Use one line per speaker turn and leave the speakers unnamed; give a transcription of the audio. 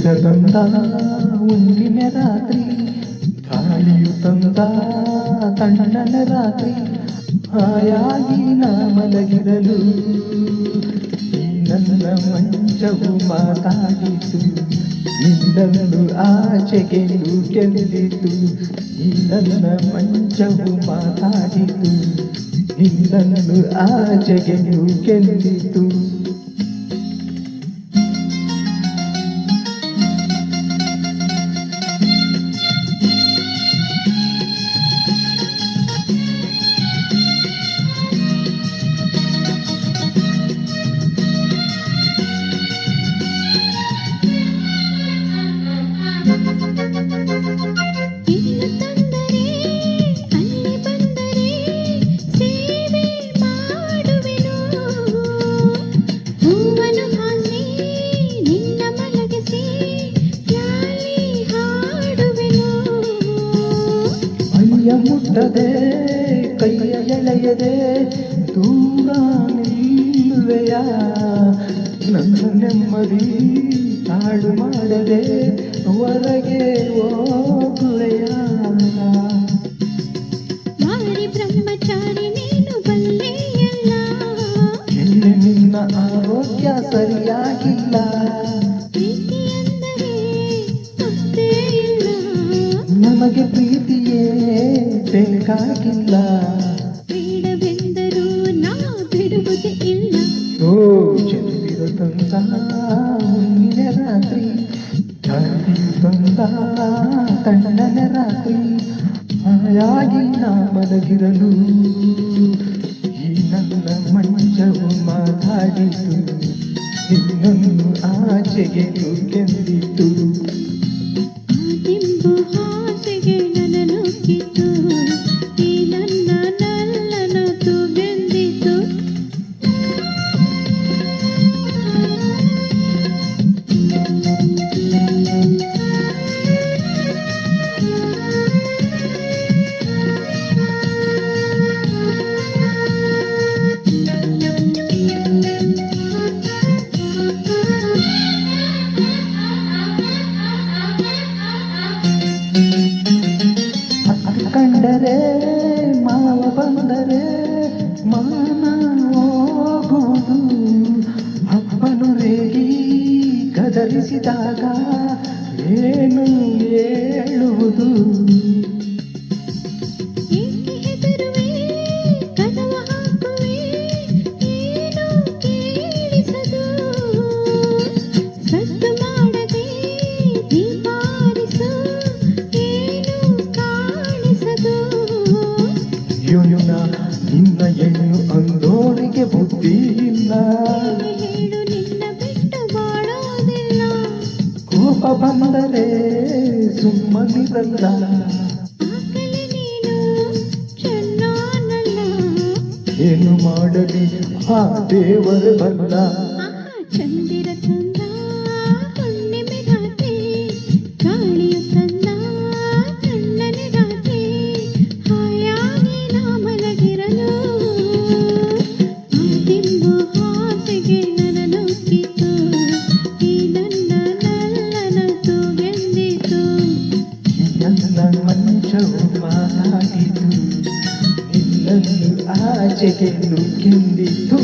ತಂದ ಹುಣ್ಣಿನ ರಾತ್ರಿ, ಗಾಳಿಯು ತಂದ ತಣ್ಣನ ರಾತ್ರಿ, ಹಾಯಾಗಿ ನಾ ಮಲಗಿರಲು ಈ ನನ್ನ ಮಂಚವು ಮಾತಾಡಿತು, ನಿನ್ನನ್ನು ಆಚೆಗೆ ನೂಕೆಂದಿತು. ಈ ನನ್ನ ಮಂಚವು ಮಾತಾಡಿತು, ನಿನ್ನನ್ನು ಆಚೆಗೆ ನೂಕೆಂದಿತು. ಮುಟ್ಟದೆ ಕೈಯ ಎಳೆಯದೆ ದೂರ ನಿಲ್ಲುವೆಯ, ನನ್ನ ನೆಮ್ಮದಿ ಹಾಳು ಮಾಡದೆ ಹೊರಗೆ ಹೋಗುವೆಯ.
ಮಾರಿ ಬ್ರಹ್ಮಚಾರಿ ನೀನು ಬಲ್ಲೆಯಲ್ಲ,
ಇಲ್ಲಿ ನಿನ್ನ ಆರೋಗ್ಯ ಸರಿಯಾಗಿಲ್ಲ. ನಮಗೆ ಪ್ರೀತಿಯೇ ಬೇಕಾಗಿಲ್ಲ,
ಬೇಡವೆಂದರೂ ನಾ ಬಿಡುವುದೇ ಇಲ್ಲ.
ಓ ಚೆಲುವಿರ ತಂದ ಹುಣ್ಣಿನ ರಾತ್ರಿ, ಗಾಳಿಯು ತಂದ ತಣ್ಣನ ರಾತ್ರಿ, ಹಾಯಾಗಿ ನಾ ಮಲಗಿರಲು ಈ ನನ್ನ ಮಂಚವು ಮಾತಾಡಿತು, ನಿನ್ನನ್ನು ಆಚೆಗೆ ನೂಕೆಂದಿತು.
ದಿಂಬು ಹಾಸಿಗೆ ನನ್ನ ನುಗ್ಗಿತು, ಈ ನನ್ನ ನಲ್ಲನ ತೂಗೆಂದಿತು.
ಕಂಡರೆ ಮಾವ ಬಂದರೆ ಮಾನ ಹೋಗುವುದು, ಅಪ್ಪನು ರೇಗಿ ಗದರಿಸಿದಾಗ ಏನು ಹೇಳುವುದು.
ಏಕೆ ಹೆದರುವೆ ಕದವ ಹಾಕುವೆ, ಏನು ಕೇಳಿಸದು, ಸದ್ದು ಮಾಡದೆ ದೀಪಾರಿಸು, ಏನು ಕಾಣಿಸದು.
ಯೋನ ನಿನ್ನ ಹೆಣ್ಣು ಅಂದೋರಿಗೆ ಬುದ್ಧಿ ಇಲ್ಲ,
ಹೇಳು ನಿನ್ನ ಬಿಟ್ಟು ಬಾಳೋದಿಲ್ಲ.
ಕೋಪ ಬಂದರೆ ಸುಮ್ಮನಿರಲ್ಲ,
ಆಗಲೇ ನೀನು ಚೆನ್ನಾನಲ್ಲ.
ಏನು ಮಾಡಲಿ ಆ ದೇವರು ಬಲ್ಲ.
ಚಂದಿರ ತಂದ ಹುಣ್ಣಿಮೆ ರಾತ್ರಿ, ಗಾಳಿಯು ತಂದ ತಣ್ಣನೆ ರಾತ್ರಿ, ಹಾಯಾಗಿ ನಾ ಮಲಗಿರಲು ಈ ದಿಂಬು ಹಾಸಿಗೆ ನನ್ನ ನುಗ್ಗಿತು, ಈ ನನ್ನ ನಲ್ಲನ ತೂಗೆಂದಿತು.
ನನ್ನ ಮಂಚವು ಮಾತಾಡಿತು, ನಿನ್ನನ್ನು ಆಚೆಗೆ ನೂಕೆಂದಿತು.